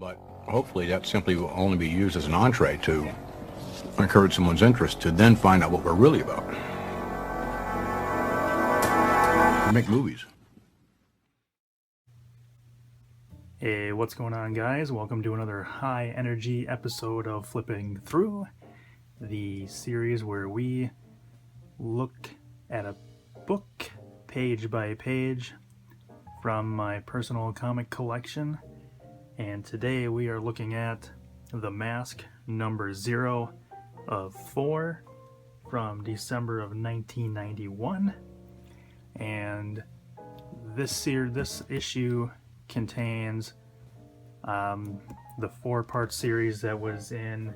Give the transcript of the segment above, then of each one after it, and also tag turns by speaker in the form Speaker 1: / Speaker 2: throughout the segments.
Speaker 1: But hopefully that simply will only be used as an entree to encourage someone's interest to then find out what we're really about. We make movies.
Speaker 2: Hey, what's going on, guys? Welcome to another high energy episode of Flipping Through, the series where we look at a book page by page from my personal comic collection. And today we are looking at The Mask number 0 of 4 from December of 1991. And this issue contains the 4-part series that was in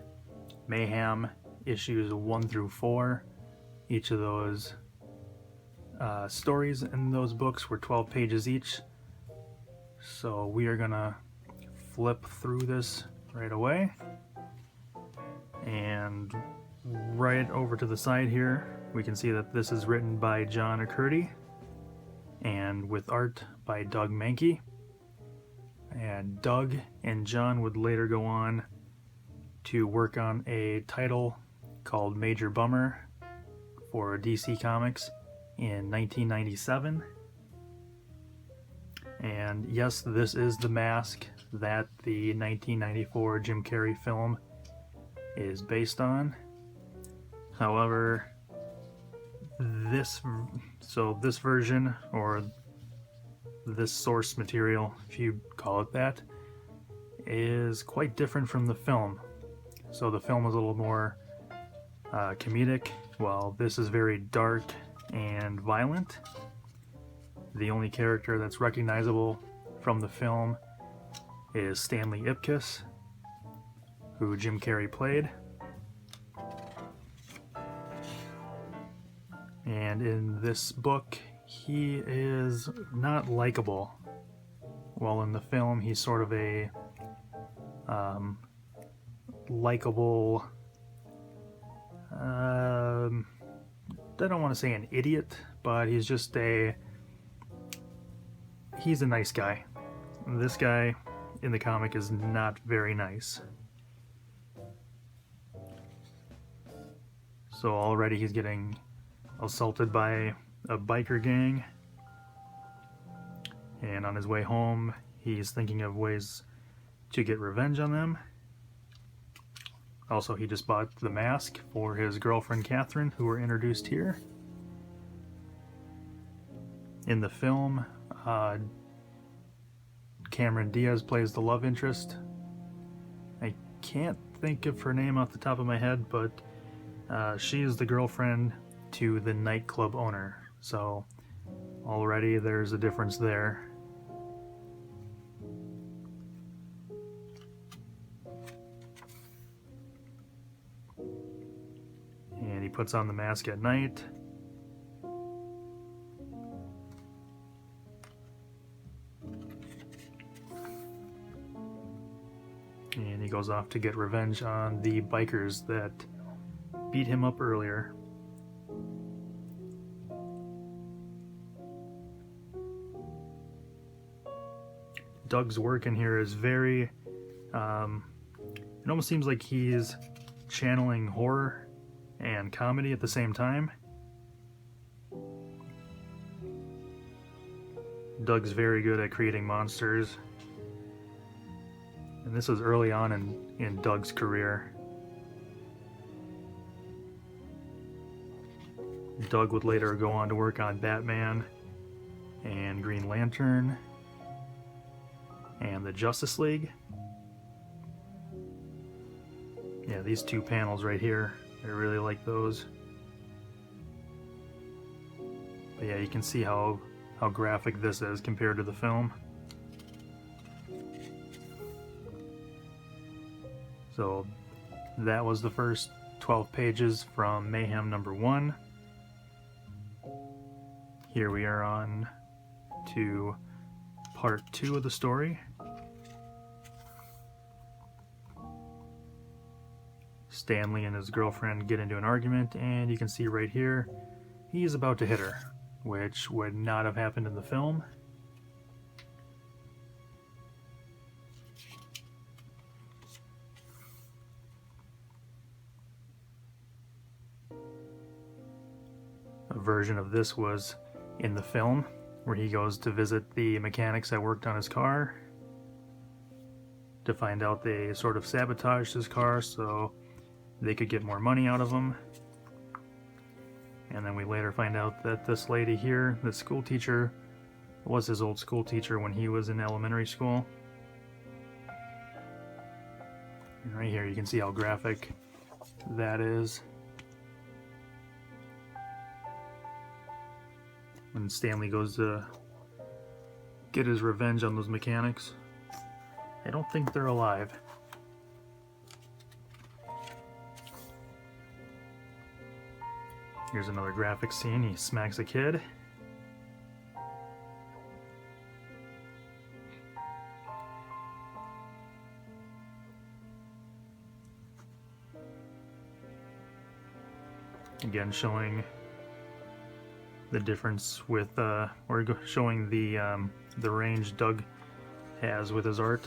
Speaker 2: Mayhem issues 1 through 4. Each of those stories in those books were 12 pages each. So we are gonna flip through this right away. And right over to the side here, we can see that this is written by John Acurdy and with art by Doug Mahnke. And Doug and John would later go on to work on a title called Major Bummer for DC Comics in 1997. And yes, this is the mask that the 1994 Jim Carrey film is based on. However, this version, or this source material, if you call it that, is quite different from the film. So the film is a little more comedic, while this is very dark and violent. The only character that's recognizable from the film is Stanley Ipkiss, who Jim Carrey played. And in this book, he is not likable. While in the film, he's sort of a likable, I don't want to say an idiot, but he's a nice guy. This guy in the comic is not very nice. So already he's getting assaulted by a biker gang, and on his way home he's thinking of ways to get revenge on them. Also, he just bought the mask for his girlfriend Catherine, who were introduced here. In the film, Cameron Diaz plays the love interest. I can't think of her name off the top of my head, but she is the girlfriend to the nightclub owner. So already there's a difference there. And he puts on the mask at night. And he goes off to get revenge on the bikers that beat him up earlier. Doug's work in here is very, it almost seems like he's channeling horror and comedy at the same time. Doug's very good at creating monsters. And this was early on in Doug's career. Doug would later go on to work on Batman and Green Lantern and the Justice League. Yeah, these two panels right here, I really like those. But yeah, you can see how graphic this is compared to the film. So that was the first 12 pages from Mayhem number 1. Here we are on to part 2 of the story. Stanley and his girlfriend get into an argument, and you can see right here, he's about to hit her, which would not have happened in the film. a version of this was in the film, where he goes to visit the mechanics that worked on his car to find out they sort of sabotaged his car so they could get more money out of him. And then we later find out that this lady here, the school teacher, was his old school teacher when he was in elementary school. And right here you can see how graphic that is. When Stanley goes to get his revenge on those mechanics. I don't think they're alive. Here's another graphic scene. He smacks a kid. Again, showing the difference with, or showing the range Doug has with his art.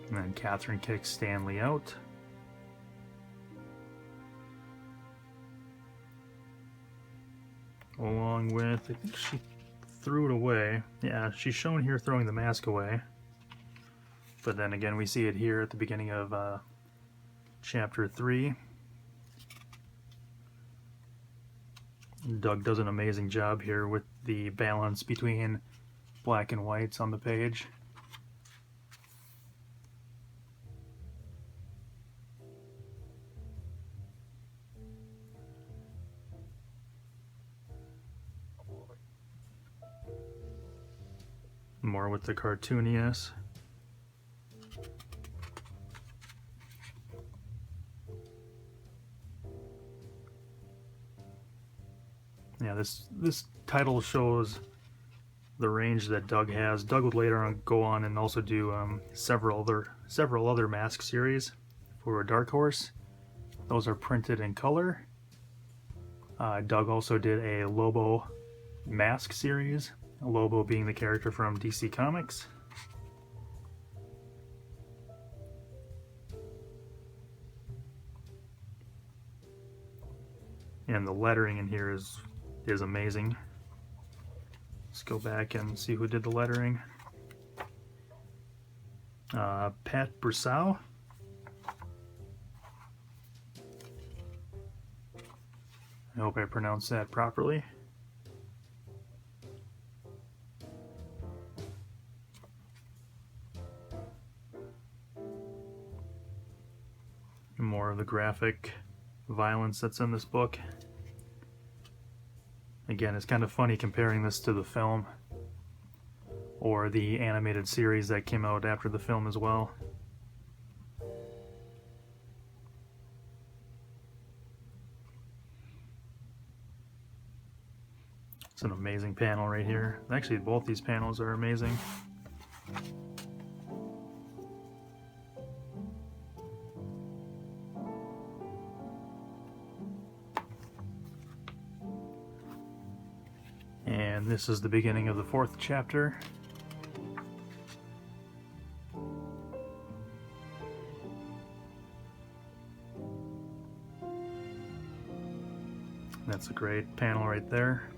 Speaker 2: And then Catherine kicks Stanley out. Along with, I think she threw it away. Yeah, she's shown here throwing the mask away. But then again, we see it here at the beginning of chapter 3. Doug does an amazing job here with the balance between black and whites on the page. More with the cartooniness. Yeah, this title shows the range that Doug has. Doug would later on go on and also do several other mask series for Dark Horse. Those are printed in color. Doug also did a Lobo mask series. Lobo being the character from DC Comics. And the lettering in here is amazing. Let's go back and see who did the lettering. Pat Brousseau. I hope I pronounced that properly. More of the graphic violence that's in this book. Again, it's kind of funny comparing this to the film or the animated series that came out after the film as well. It's an amazing panel right here. Actually, both these panels are amazing. And this is the beginning of the 4th chapter. That's a great panel right there.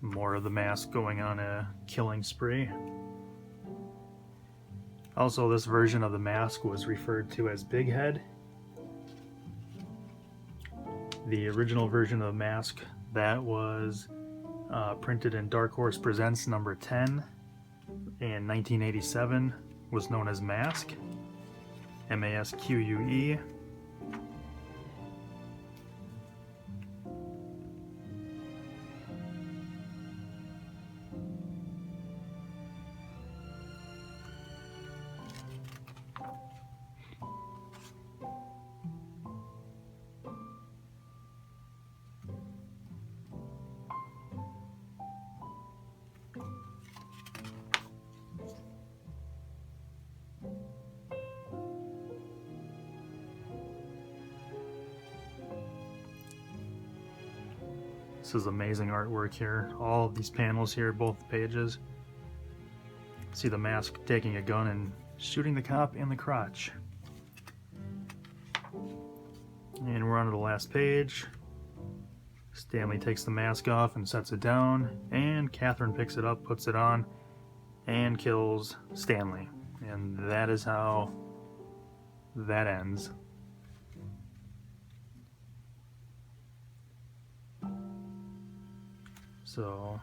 Speaker 2: More of the mask going on a killing spree. Also, this version of the mask was referred to as Big Head. The original version of the mask that was printed in Dark Horse Presents number 10 in 1987 was known as Mask, M-A-S-Q-U-E. This is amazing artwork here. All of these panels here, both pages. See the mask taking a gun and shooting the cop in the crotch. And we're on to the last page. Stanley takes the mask off and sets it down, and Catherine picks it up, puts it on, and kills Stanley. And that is how that ends. So,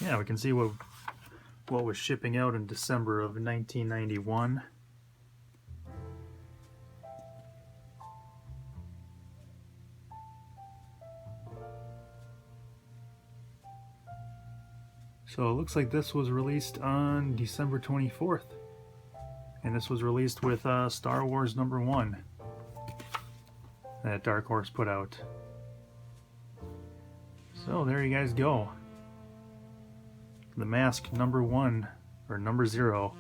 Speaker 2: yeah, we can see what was shipping out in December of 1991. So it looks like this was released on December 24th. And this was released with Star Wars #1 that Dark Horse put out. So there you guys go. The Mask #1 or 0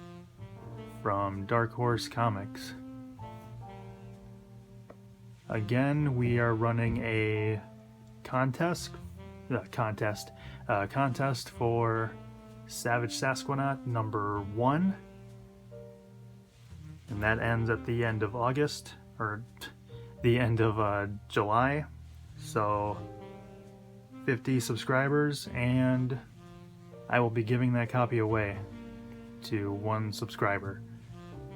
Speaker 2: from Dark Horse Comics. Again, we are running a contest for Savage Sasquatch #1, and that ends at the end of August, or the end of July. So 50 subscribers, and I will be giving that copy away to one subscriber.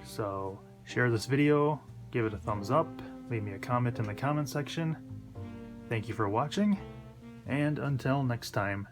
Speaker 2: So share this video, give it a thumbs up, leave me a comment in the comment section. Thank you for watching, and until next time.